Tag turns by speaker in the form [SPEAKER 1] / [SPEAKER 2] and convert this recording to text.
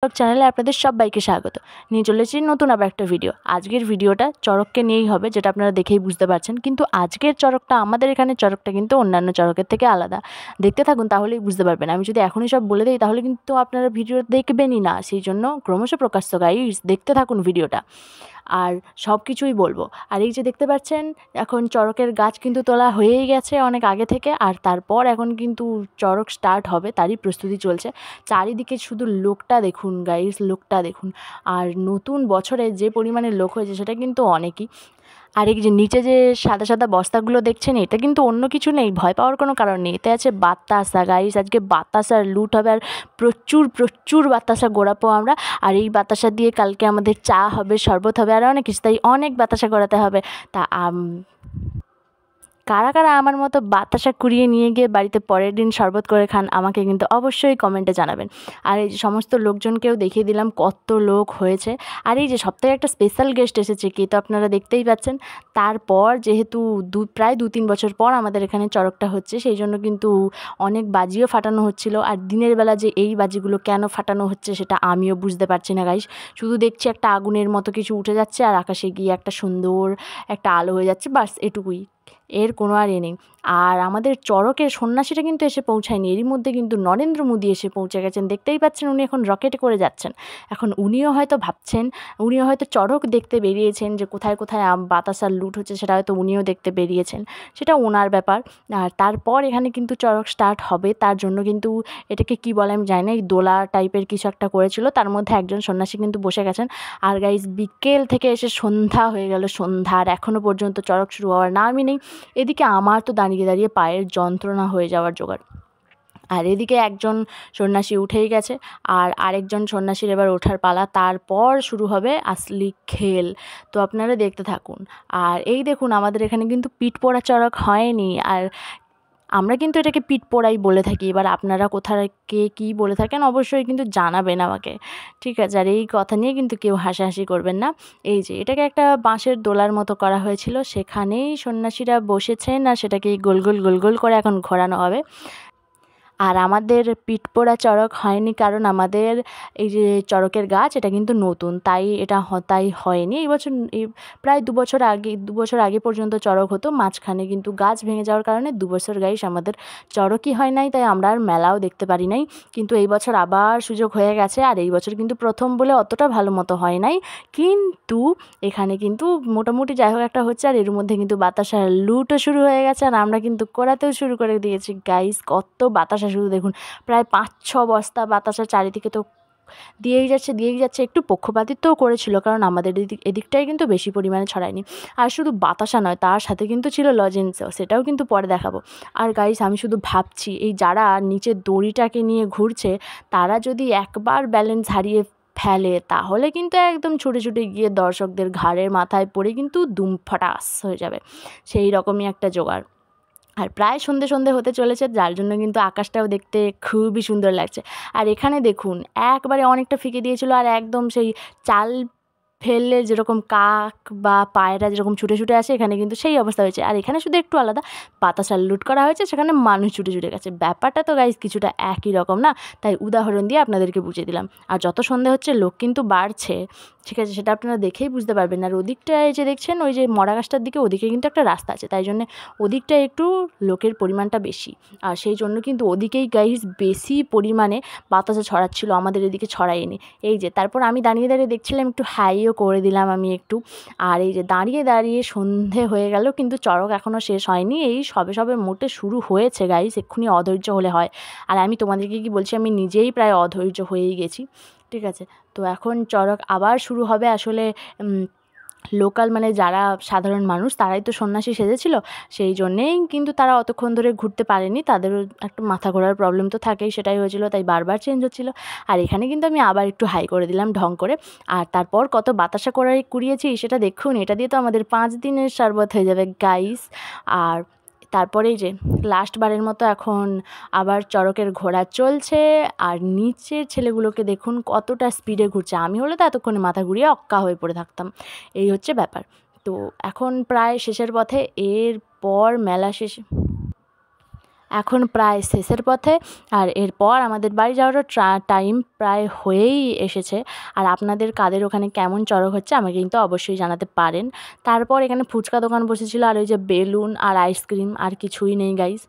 [SPEAKER 1] চ্যানেলে আপনাদের সবাইকে স্বাগত। নিয়ে চলেছি নতুন আবার একটা ভিডিও। আজকের ভিডিওটা চড়ককে নিয়েই হবে, যেটা আপনারা দেখেই বুঝতে পারছেন। কিন্তু আজকের চড়কটা, আমাদের এখানে চড়কটা কিন্তু অন্যান্য চড়কের থেকে আলাদা। দেখতে থাকুন, তাহলেই বুঝতে পারবেন। আমি যদি এখনই সব বলে দিই তাহলে কিন্তু আপনারা ভিডিও দেখবেনই না। সেই জন্য ক্রমশ প্রকাশ্য গাইস, দেখতে থাকুন ভিডিওটা, আর সব কিছুই বলবো। আর এই যে দেখতে পাচ্ছেন, এখন চড়কের গাছ কিন্তু তোলা হয়েই গেছে অনেক আগে থেকে, আর তারপর এখন কিন্তু চড়ক স্টার্ট হবে, তারই প্রস্তুতি চলছে। চারিদিকে শুধু লোকটা দেখুন গাইস, লোকটা দেখুন। আর নতুন বছরে যে পরিমাণে লোক হয়েছে সেটা কিন্তু অনেকই। আর এই যে নিচে যে সাদা সাদা বস্তাগুলো দেখছেন, এটা কিন্তু অন্য কিছু নেই, ভয় পাওয়ার কোনো কারণ নেই। এতে আছে বাতাসা গাইস। আজকে বাতাসার লুট হবে, আর প্রচুর প্রচুর বাতাসা গোড়াবো আমরা। আর এই বাতাসা দিয়ে কালকে আমাদের চা হবে, শরবত হবে, আর অনেক কিছু। তাই অনেক বাতাসা গড়াতে হবে। তা কারা কারা আমার মতো বাতাসা কুড়িয়ে নিয়ে গিয়ে বাড়িতে পরের দিন শরবত করে খান, আমাকে কিন্তু অবশ্যই কমেন্টে জানাবেন। আর এই যে সমস্ত লোকজনকেও দেখিয়ে দিলাম কত লোক হয়েছে। আর এই যে সপ্তাহে একটা স্পেশাল গেস্ট এসেছে, কি তো আপনারা দেখতেই পাচ্ছেন। তারপর যেহেতু প্রায় 2-3 বছর পর আমাদের এখানে চড়কটা হচ্ছে, সেই জন্য কিন্তু অনেক বাজিও ফাটানো হচ্ছিল। আর দিনের বেলা যে এই বাজিগুলো কেন ফাটানো হচ্ছে সেটা আমিও বুঝতে পারছি না গাইস। শুধু দেখছি একটা আগুনের মতো কিছু উঠে যাচ্ছে, আর আকাশে গিয়ে একটা সুন্দর একটা আলো হয়ে যাচ্ছে, বাস এটুকুই। এর কোনো আর নেই। আর আমাদের চড়কের সন্ন্যাসীটা কিন্তু এসে পৌঁছায়নি, এরই মধ্যে কিন্তু নরেন্দ্র মোদী এসে পৌঁছে গেছেন। দেখতেই পাচ্ছেন, উনি এখন রকেটে করে যাচ্ছেন। এখন উনিও হয়তো ভাবছেন, উনিও হয়তো চড়ক দেখতে বেরিয়েছেন, যে কোথায় কোথায় বাতাসার লুট হচ্ছে সেটা হয়তো উনিও দেখতে বেরিয়েছেন। সেটা ওনার ব্যাপার। আর তারপর এখানে কিন্তু চড়ক স্টার্ট হবে, তার জন্য কিন্তু এটাকে কি বলে আমি জানি না, এই দোলা টাইপের কিছু একটা করেছিল, তার মধ্যে একজন সন্ন্যাসী কিন্তু বসে গেছেন। আর গাইস, বিকেল থেকে এসে সন্ধ্যা হয়ে গেল, সন্ধ্যা, আর এখনও পর্যন্ত চড়ক শুরু হওয়ার নামই নেই। এদিকে আমার তো দাঁড়িয়ে দাঁড়িয়ে পায়ের যন্ত্রণা হয়ে যাওয়ার জোগাড়। আর এদিকে একজন সন্ন্যাসী উঠেই গেছে, আর আরেকজন সন্ন্যাসীর এবার ওঠার পালা। তারপর শুরু হবে আসলি খেল। তো আপনারা দেখতে থাকুন। আর এই দেখুন, আমাদের এখানে কিন্তু পিঠ পোড়া চড়ক হয়নি, আর আমরা কিন্তু এটাকে পিঠ পোড়াই বলে থাকি। এবার আপনারা কোথায় কে কী বলে থাকেন অবশ্যই কিন্তু জানাবেন আমাকে, ঠিক আছে? আর এই কথা নিয়ে কিন্তু কেউ হাসাহাসি করবেন না। এই যে এটাকে একটা বাঁশের দোলার মতো করা হয়েছিল, সেখানেই সন্ন্যাসীরা বসেছেন, আর সেটাকে গোল গোল গোল গোল করে এখন ঘোরানো হবে। আর আমাদের পিঠ পোড়া চড়ক হয়নি, কারণ আমাদের এই যে চড়কের গাছ, এটা কিন্তু নতুন, তাই এটা তাই হয়নি এই বছর। এই প্রায় 2 বছর আগে পর্যন্ত চড়ক হতো, মাঝখানে কিন্তু গাছ ভেঙে যাওয়ার কারণে 2 বছর গাইস আমাদের চড়কই হয় নাই, তাই আমরা আর মেলাও দেখতে পারি নাই। কিন্তু এই বছর আবার সুযোগ হয়ে গেছে। আর এই বছর কিন্তু প্রথম বলে অতটা ভালো মতো হয় নাই, কিন্তু এখানে কিন্তু মোটামুটি যাই হোক একটা হচ্ছে। আর এর মধ্যে কিন্তু বাতাসার লুটও শুরু হয়ে গেছে, আর আমরা কিন্তু কোরাতেও শুরু করে দিয়েছি গাইস। কত বাতাসা শুধু দেখুন, প্রায় 5-6 বস্তা বাতাসা চারিদিকে তো দিয়েই যাচ্ছে। একটু পক্ষপাতিত্বও করেছিল, কারণ আমাদের এদিকটাই কিন্তু বেশি পরিমাণে ছড়ায়নি। আর শুধু বাতাসা নয়, তার সাথে কিন্তু ছিল লজেন্সও, সেটাও কিন্তু পরে দেখাবো। আর গাইস, আমি শুধু ভাবছি, এই যারা নিচে দড়িটাকে নিয়ে ঘুরছে, তারা যদি একবার ব্যালেন্স হারিয়ে ফেলে, তাহলে কিন্তু একদম ছুটে ছুটে গিয়ে দর্শকদের ঘাড়ের মাথায় পড়ে কিন্তু দুম ফটাস হয়ে যাবে। সেই রকমই একটা জোগাড়। আর প্রায় সন্ধে সন্ধে হতে চলেছে, যার জন্য কিন্তু আকাশটাও দেখতে খুবই সুন্দর লাগছে। আর এখানে দেখুন, একবারে অনেকটা ফিকে দিয়েছিল, আর একদম সেই চাল ফেললে যেরকম কাক বা পায়রা যেরকম ছুটে ছুটে আসে, এখানে কিন্তু সেই অবস্থা হয়েছে। আর এখানে শুধু একটু আলাদা, বাতাসার লুট করা হয়েছে, সেখানে মানুষ ছুটে ছুটে গেছে। ব্যাপারটা তো গাইজ কিছুটা একই রকম না? তাই উদাহরণ দিয়ে আপনাদেরকে বুঝিয়ে দিলাম। আর যত সন্ধে হচ্ছে লোক কিন্তু বাড়ছে, ঠিক আছে? সেটা আপনারা দেখেই বুঝতে পারবেন। আর ওদিকটায় যে দেখছেন, ওই যে মরা গাছটার দিকে, ওদিকে কিন্তু একটা রাস্তা আছে, তাই জন্য ওদিকটায় একটু লোকের পরিমাণটা বেশি। আর সেই জন্য কিন্তু ওদিকেই গাইজ বেশি পরিমাণে বাতাসা ছড়াচ্ছিল, আমাদের এদিকে ছড়ায়নি। এই যে তারপর আমি দাঁড়িয়ে দাঁড়িয়ে দেখছিলাম, একটু হাইও করে দিলাম আমি একটু। আর এই যে দাঁড়িয়ে দাঁড়িয়ে সন্ধে হয়ে গেল, কিন্তু চড়ক এখনও শেষ হয়নি, এই সবে সবে মোটে শুরু হয়েছে গাইজ। এক্ষুনি অধৈর্য হলে হয়। আর আমি তোমাদেরকে কি বলছি, আমি নিজেই প্রায় অধৈর্য হয়েই গেছি, ঠিক আছে? তো এখন চড়ক আবার শুরু হবে। আসলে লোকাল মানে যারা সাধারণ মানুষ, তারাই তো সন্ন্যাসী সেজেছিল, সেই জন্যেই কিন্তু তারা অতক্ষণ ধরে ঘুরতে পারেনি। তাদেরও একটা মাথা ঘোরার প্রবলেম তো থাকেই, সেটাই হয়েছিল, তাই বারবার চেঞ্জ হচ্ছিলো। আর এখানে কিন্তু আমি আবার একটু হাই করে দিলাম ঢং করে। আর তারপর কত বাতাসা কুড়িয়েছি সেটা দেখুন। এটা দিয়ে তো আমাদের 5 দিনের শরবত হয়ে যাবে গাইস। আর তারপরেই যে লাস্টবারের মতো এখন আবার চড়কের ঘোড়া চলছে। আর নিচের ছেলেগুলোকে দেখুন কতটা স্পিডে ঘুরছে, আমি হলে তো এতক্ষণে মাথা ঘুরিয়ে অক্কা হয়ে পড়ে থাকতাম। এই হচ্ছে ব্যাপার। তো এখন প্রায় শেষের পথে, এরপর মেলা শেষ। এখন প্রায় শেষের পথে, আর এরপর আমাদের বাড়ি যাওয়ারও টাইম প্রায় হয়েই এসেছে। আর আপনাদের কাদের ওখানে কেমন চড়ক হচ্ছে আমাকে কিন্তু অবশ্যই জানাতে পারেন। তারপর এখানে ফুচকা দোকান বসেছিল, আর ওই যে বেলুন আর আইসক্রিম, আর কিছুই নেই গাইস।